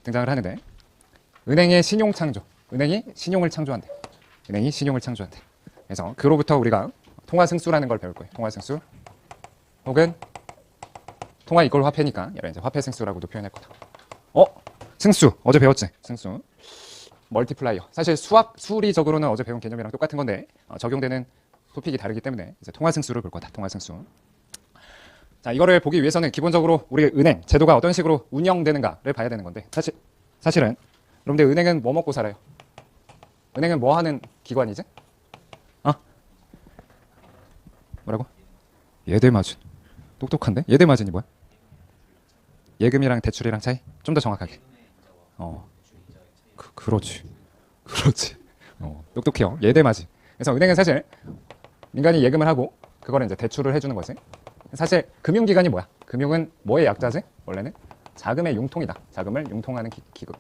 등장을 하는데 은행의 신용 창조, 은행이 신용을 창조한대. 은행이 신용을 창조한대. 그래서 그로부터 우리가 통화 승수라는 걸 배울 거예요. 통화 승수 혹은 통화 이꼴 화폐니까 얘를 이제 화폐 승수라고도 표현할 거다. 승수 어제 배웠지? 승수 멀티플라이어. 사실 수리적으로는 어제 배운 개념이랑 똑같은 건데 적용되는 토픽이 다르기 때문에 이제 통화 승수를 볼 거다. 통화 승수. 자, 이거를 보기 위해서는 기본적으로 우리 은행 제도가 어떤 식으로 운영되는가를 봐야 되는 건데 사실은 여러분들 은행은 뭐 먹고 살아요? 은행은 뭐 하는 기관이지? 뭐라고? 예대마진. 똑똑한데? 예대마진이 뭐야? 예금이랑 대출이랑 차이? 좀 더 정확하게. 그렇지. 똑똑해요. 예대마진. 그래서 은행은 사실 민간이 예금을 하고 그거를 이제 대출을 해주는 거지. 사실 금융기관이 뭐야? 금융은 뭐의 약자지? 원래는 자금의 융통이다. 자금을 융통하는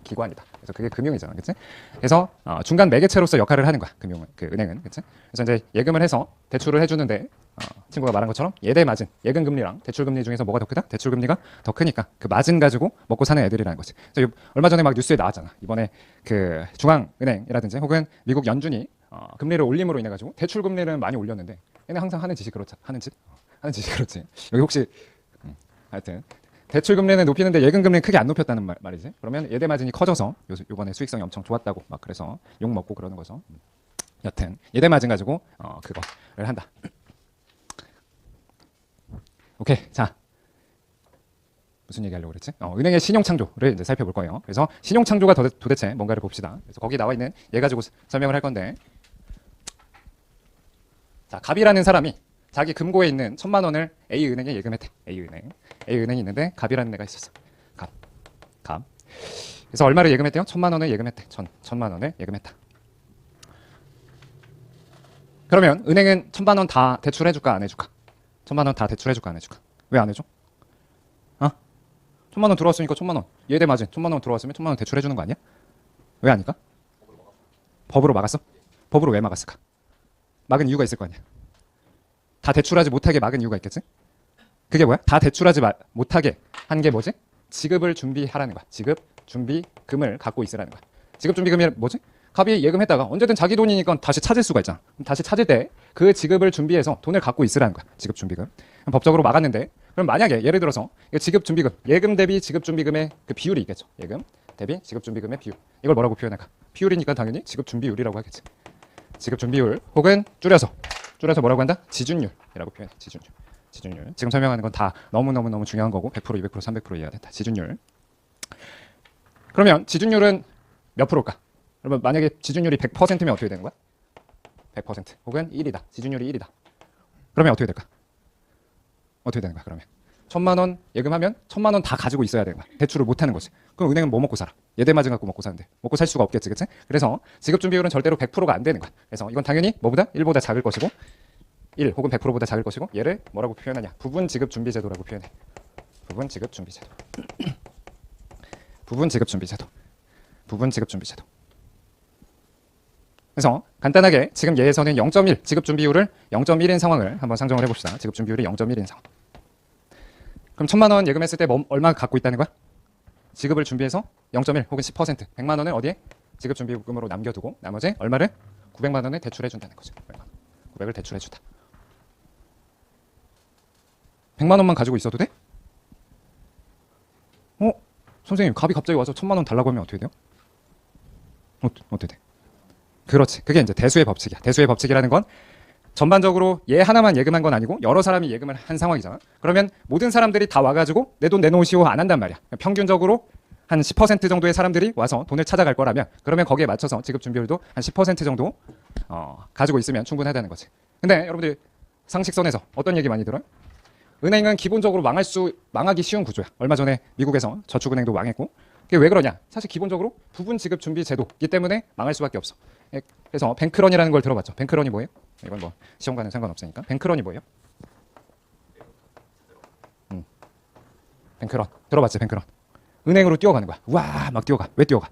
기관이다. 그래서 그게 금융이잖아, 그렇지? 그래서 중간 매개체로서 역할을 하는 거야. 금융은, 은행은, 그렇지? 그래서 이제 예금을 해서 대출을 해주는데 친구가 말한 것처럼 예대 마진, 예금 금리랑 대출 금리 중에서 뭐가 더 크다? 대출 금리가 더 크니까 그 마진 가지고 먹고 사는 애들이라는 거지. 그래서 얼마 전에 막 뉴스에 나왔잖아. 이번에 그 중앙은행이라든지 혹은 미국 연준이 금리를 올림으로 인해 가지고 대출 금리를 많이 올렸는데 얘네 항상 하는 짓이 그렇지. 하는 짓이 그렇지. 여기 혹시 하여튼. 대출 금리는 높이는데 예금 금리는 크게 안 높였다는 말이지. 그러면 예대 마진이 커져서 요번에 수익성이 엄청 좋았다고 막 그래서 욕 먹고 그러는 거죠. 여튼 예대 마진 가지고 그거를 한다. 오케이. 자, 무슨 얘기하려고 그랬지? 은행의 신용 창조를 이제 살펴볼 거예요. 그래서 신용 창조가 도대체 뭔가를 봅시다. 그래서 거기 나와 있는 얘 가지고 설명을 할 건데, 자, 갑이라는 사람이 자기 금고에 있는 1,000만 원을 A은행에 예금했대. A은행이 있는데 갑이라는 애가 있었어. 갑. 그래서 얼마를 예금했대요? 1,000만 원을 예금했대. 1,000만 원을 예금했다. 그러면 은행은 1,000만 원 다 대출해줄까 안 해줄까? 1,000만 원 다 대출해줄까 안 해줄까? 왜 안 해줘? 1,000만 원 들어왔으니까 1,000만 원. 예대 마진 1,000만 원 들어왔으면 1,000만 원 대출해주는 거 아니야? 왜 아닐까? 법으로 막았어? 법으로 왜 막았을까? 막은 이유가 있을 거 아니야. 다 대출하지 못하게 막은 이유가 있겠지? 그게 뭐야? 다 대출하지 못하게 한 게 뭐지? 지급을 준비하라는 거야. 지급 준비금을 갖고 있으라는 거야. 지급 준비금이 뭐지? 갑이 예금했다가 언제든 자기 돈이니까 다시 찾을 수가 있잖아. 그럼 다시 찾을 때 그 지급을 준비해서 돈을 갖고 있으라는 거야. 지급 준비금. 그럼 법적으로 막았는데, 그럼 만약에 예를 들어서 지급 준비금, 예금 대비 지급 준비금의 그 비율이 있겠죠. 예금 대비 지급 준비금의 비율. 이걸 뭐라고 표현할까? 비율이니까 당연히 지급 준비율이라고 하겠지. 지급 준비율 혹은 줄여서 뭐라고 한다? 지준율이라고 표현해. 지준율. 지금 설명하는 건 다 너무 중요한 거고 100%, 200%, 300%이어야 된다. 지준율. 그러면 지준율은 몇 프로일까? 그러면 만약에 지준율이 100%면 어떻게 되는 거야? 100% 혹은 1이다. 지준율이 1이다. 그러면 어떻게 될까? 어떻게 되는 거야? 그러면 1,000만 원 예금하면 1,000만 원 다 가지고 있어야 되는 거야. 대출을 못 하는 거지. 그럼 은행은 뭐 먹고 살아? 예대 마진 갖고 먹고 사는데 먹고 살 수가 없겠지, 그치? 그래서 지급 준비율은 절대로 100%가 안 되는 거야. 그래서 이건 당연히 뭐보다 1보다 작을 것이고 1 혹은 100%보다 작을 것이고, 얘를 뭐라고 표현하냐? 부분 지급 준비 제도라고 표현해. 부분 지급 준비 제도. 부분 지급 준비 제도. 그래서 간단하게 지금 얘에서는 0.1 지급 준비율을 0.1인 상황을 한번 상정을 해봅시다. 지급 준비율이 0.1인 상황. 그럼 1,000만 원 예금했을 때 얼마 갖고 있다는 거야? 지급을 준비해서 0.1 혹은 10% 100만 원을 어디에? 지급 준비금으로 남겨두고 나머지 얼마를? 900만 원을 대출해준다는 거죠. 900을 대출해준다. 100만 원만 가지고 있어도 돼? 선생님, 갑이 갑자기 와서 1,000만 원 달라고 하면 어떻게 돼요? 어떻게 돼? 그렇지. 그게 이제 대수의 법칙이야. 대수의 법칙이라는 건 전반적으로 얘 하나만 예금한 건 아니고 여러 사람이 예금을 한 상황이잖아. 그러면 모든 사람들이 다 와가지고 내 돈 내놓으시오 안 한단 말이야. 평균적으로 한 10% 정도의 사람들이 와서 돈을 찾아갈 거라면, 그러면 거기에 맞춰서 지급 준비율도 한 10% 정도 가지고 있으면 충분하다는 거지. 근데 여러분들 상식선에서 어떤 얘기 많이 들어요? 은행은 기본적으로 망하기 쉬운 구조야. 얼마 전에 미국에서 저축은행도 망했고. 그게 왜 그러냐? 사실 기본적으로 부분 지급 준비 제도이기 때문에 망할 수밖에 없어. 그래서 뱅크런이라는 걸 들어봤죠. 뱅크런이 뭐예요? 이건 뭐 시험과는 상관없으니까. 뱅크런이 뭐예요? 뱅크런 들어봤지? 뱅크런. 은행으로 뛰어가는 거야. 와, 막 뛰어가. 왜 뛰어가?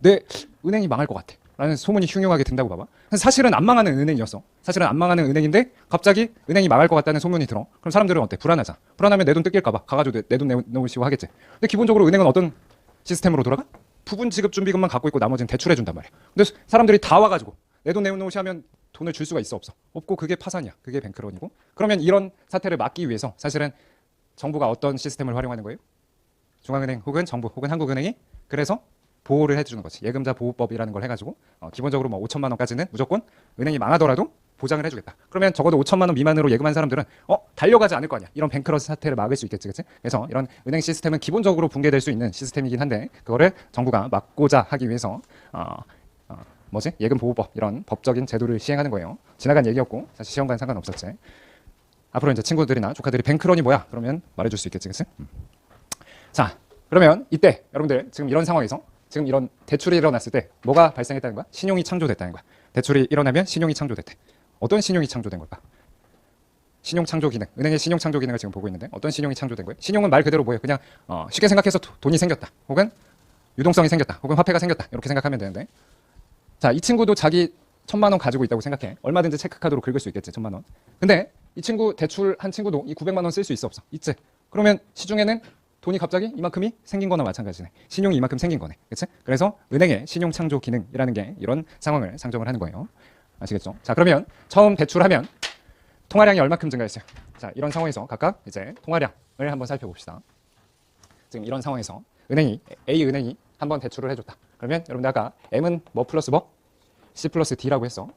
내 은행이 망할 것 같아 라는 소문이 흉흉하게 든다고 봐봐. 사실은 안 망하는 은행이었어. 사실은 안 망하는 은행인데 갑자기 은행이 망할 것 같다는 소문이 들어. 그럼 사람들은 어때? 불안하잖아. 불안하면 내 돈 뜯길까 봐 가가지고 내 돈 내놓으시고 하겠지. 근데 기본적으로 은행은 어떤 시스템으로 돌아가? 부분 지급 준비금만 갖고 있고 나머지는 대출해 준단 말이야. 근데 사람들이 다 와가지고 내 돈 내놓으시 하면 돈을 줄 수가 있어 없어? 없고 그게 파산이야. 그게 뱅크런이고. 그러면 이런 사태를 막기 위해서 사실은 정부가 어떤 시스템을 활용하는 거예요? 중앙은행 혹은 정부 혹은 한국은행이 그래서 보호를 해주는 거지. 예금자 보호법이라는 걸 해가지고 기본적으로 뭐 5천만 원까지는 무조건 은행이 망하더라도 보장을 해주겠다. 그러면 적어도 5천만 원 미만으로 예금한 사람들은 달려가지 않을 거 아니야. 이런 뱅크러스 사태를 막을 수 있겠지, 그렇지? 그래서 이런 은행 시스템은 기본적으로 붕괴될 수 있는 시스템이긴 한데 그거를 정부가 막고자 하기 위해서 예금 보호법 이런 법적인 제도를 시행하는 거예요. 지나간 얘기였고 사실 시험과는 상관없었지. 앞으로 이제 친구들이나 조카들이 뱅크런이 뭐야? 그러면 말해줄 수 있겠지, 그렇지? 자, 그러면 이때 여러분들 지금 이런 상황에서 지금 이런 대출이 일어났을 때 뭐가 발생했다는 거야? 신용이 창조됐다는 거야. 대출이 일어나면 신용이 창조됐대. 어떤 신용이 창조된 걸까? 신용 창조 기능, 은행의 신용 창조 기능을 지금 보고 있는데 어떤 신용이 창조된 거예요? 신용은 말 그대로 뭐예요? 그냥 쉽게 생각해서 돈이 생겼다, 혹은 유동성이 생겼다, 혹은 화폐가 생겼다 이렇게 생각하면 되는데, 자, 이 친구도 자기 1,000만 원 가지고 있다고 생각해. 얼마든지 체크카드로 긁을 수 있겠지, 1,000만 원. 근데 이 친구 대출한 친구도 이 900만 원 쓸 수 있어 없어? 있지. 그러면 시중에는 돈이 갑자기 이만큼이 생긴 거나 마찬가지네. 신용이 이만큼 생긴 거네. 그치? 그래서 은행의 신용 창조 기능이라는 게 이런 상황을 상정을 하는 거예요. 아시겠죠? 자, 그러면 처음 대출하면 통화량이 얼마큼 증가했어요? 자, 이런 상황에서 각각 이제 통화량을 한번 살펴봅시다. 지금 이런 상황에서 A 은행이 한번 대출을 해줬다. 그러면 여러분들 아까 M은 뭐 플러스 뭐? C 플러스 D라고 했어.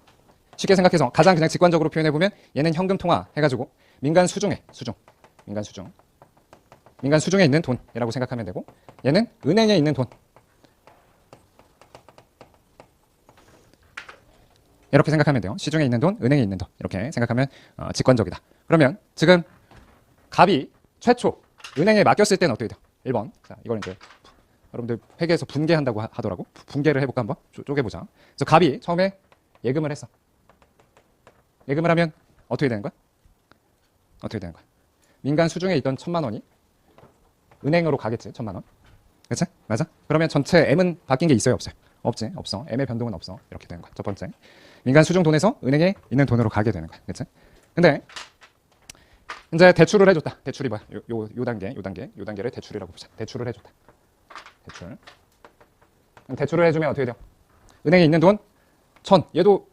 쉽게 생각해서 가장 그냥 직관적으로 표현해보면 얘는 현금 통화 해가지고 민간 수중에 민간 수중에 있는 돈이라고 생각하면 되고, 얘는 은행에 있는 돈 이렇게 생각하면 돼요. 시중에 있는 돈, 은행에 있는 돈 이렇게 생각하면 직관적이다. 그러면 지금 갑이 최초 은행에 맡겼을 때는 어떻게 돼요? 1번. 자, 이걸 이제 여러분들 회계에서 분개한다고 하더라고. 분개를 해볼까 한번 쪼개보자. 그래서 갑이 처음에 예금을 했어. 예금을 하면 어떻게 되는 거야? 어떻게 되는 거야? 민간 수중에 있던 1,000만 원이 은행으로 가겠지, 1,000만 원. 그치? 맞아? 그러면 전체 M은 바뀐 게 있어요, 없어요? 없지, 없어. M의 변동은 없어. 이렇게 되는 거야. 첫 번째. 민간 수중 돈에서 은행에 있는 돈으로 가게 되는 거야. 그치? 근데 이제 대출을 해줬다. 대출이 뭐야? 요 단계를 대출이라고 보자. 대출을 해줬다. 대출. 대출을 해주면 어떻게 돼요? 은행에 있는 돈 1,000. 얘도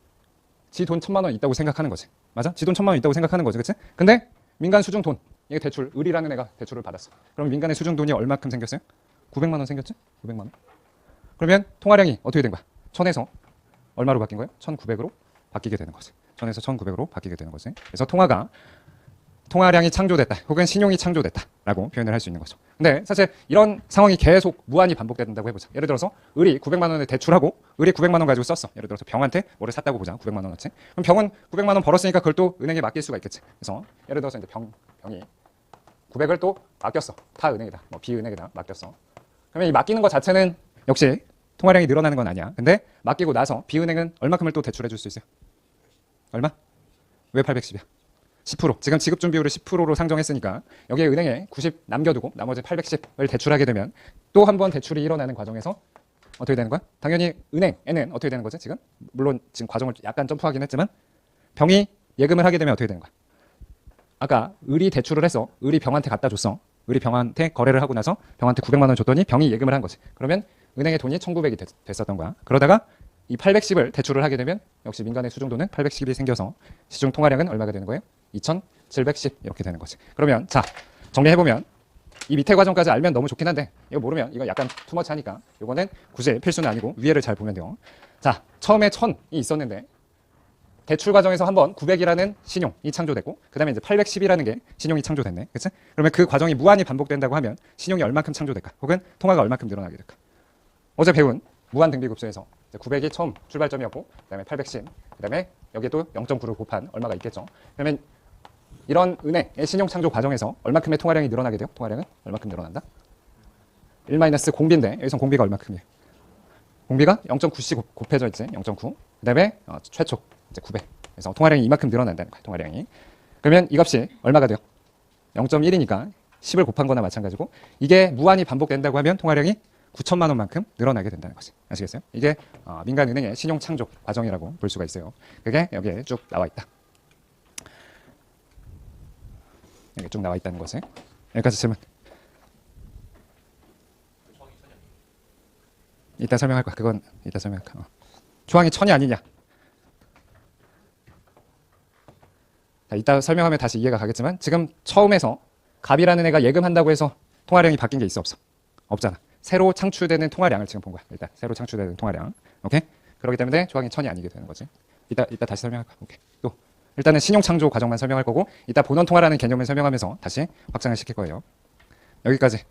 지 돈 1,000만 원 있다고 생각하는 거지. 맞아? 지 돈 1,000만 원 있다고 생각하는 거지. 그치? 근데 민간 수중 돈. 얘 대출, 을이라는 애가 대출을 받았어. 그럼 민간의 수중 돈이 얼마큼 생겼어요? 900만 원 생겼지? 900만 원. 그러면 통화량이 어떻게 된 거야? 1,000에서 얼마로 바뀐 거예요? 1,900으로 바뀌게 되는 거지. 1,000에서 1,900으로 바뀌게 되는 거지. 그래서 통화량이 창조됐다, 혹은 신용이 창조됐다라고 표현을 할 수 있는 거죠. 근데 사실 이런 상황이 계속 무한히 반복된다고 해보자. 예를 들어서 을이 900만 원을 대출하고 을이 900만 원 가지고 썼어. 예를 들어서 병한테 뭐를 샀다고 보자. 900만 원어치. 그럼 병은 900만 원 벌었으니까 그걸 또 은행에 맡길 수가 있겠지. 그래서 예를 들어서 이제 병이 900을 또 맡겼어. 타 은행에다, 뭐 B은행에다 맡겼어. 그러면 이 맡기는 것 자체는 역시 통화량이 늘어나는 건 아니야. 근데 맡기고 나서 B은행은 얼마큼을 또 대출해 줄 수 있어요? 얼마? 왜 810이야? 10%. 지금 지급 준비율을 10%로 상정했으니까 여기에 은행에 90 남겨두고 나머지 810을 대출하게 되면 또 한 번 대출이 일어나는 과정에서 어떻게 되는 거야? 당연히 은행에는 어떻게 되는 거지? 지금 물론 지금 과정을 약간 점프하긴 했지만 병이 예금을 하게 되면 어떻게 되는 거야? 아까 을이 대출을 해서 을이 병한테 갖다 줬어. 을이 병한테 거래를 하고 나서 병한테 900만 원 줬더니 병이 예금을 한 거지. 그러면 은행의 돈이 1,900이 됐었던 거야. 그러다가 이 810을 대출을 하게 되면 역시 민간의 수중돈은 810이 생겨서 시중 통화량은 얼마가 되는 거예요? 2,710 이렇게 되는 거지. 그러면 자, 정리해보면 이 밑에 과정까지 알면 너무 좋긴 한데 이거 모르면 이거 약간 투머치하니까 이거는 굳이 필수는 아니고 위에를 잘 보면 돼요. 자, 처음에 1,000이 있었는데 대출 과정에서 한번 900이라는 신용이 창조됐고 그 다음에 이제 810이라는 게 신용이 창조됐네. 그치? 그러면 그 과정이 무한히 반복된다고 하면 신용이 얼만큼 창조될까? 혹은 통화가 얼만큼 늘어나게 될까? 어제 배운 무한등비급수에서 900이 처음 출발점이었고 그 다음에 810, 그 다음에 여기에도 0.9를 곱한 얼마가 있겠죠. 그러면 이런 은행의 신용 창조 과정에서 얼마큼의 통화량이 늘어나게 돼요? 통화량은 얼마큼 늘어난다? 1-공비인데 여기서 공비가 얼마큼이에요? 공비가 0.9씩 곱해져 있지. 0.9. 그 다음에 최초 이제 900. 그래서 통화량이 이만큼 늘어난다는 거야. 통화량이. 그러면 이 값이 얼마가 돼요? 0.1이니까 10을 곱한 거나 마찬가지고 이게 무한히 반복된다고 하면 통화량이 9천만 원만큼 늘어나게 된다는 거지. 아시겠어요? 이게 민간은행의 신용 창조 과정이라고 볼 수가 있어요. 그게 여기에 쭉 나와 있다. 여기 쭉 나와 있다는 거지. 여기까지 질문. 이따 설명할 거야. 그건 이따 설명할 거야. 조항이 1000이 아니냐. 자, 이따 설명하면 다시 이해가 가겠지만 지금 처음에서 갑이라는 애가 예금한다고 해서 통화량이 바뀐 게 있어 없어? 없잖아. 새로 창출되는 통화량을 지금 본 거야. 일단 새로 창출되는 통화량. 오케이? 그렇기 때문에 조항이 1000이 아니게 되는 거지. 이따 다시 설명할 거야. 오케이. 또 일단은 신용 창조 과정만 설명할 거고 이따 본원 통화라는 개념을 설명하면서 다시 확장을 시킬 거예요. 여기까지.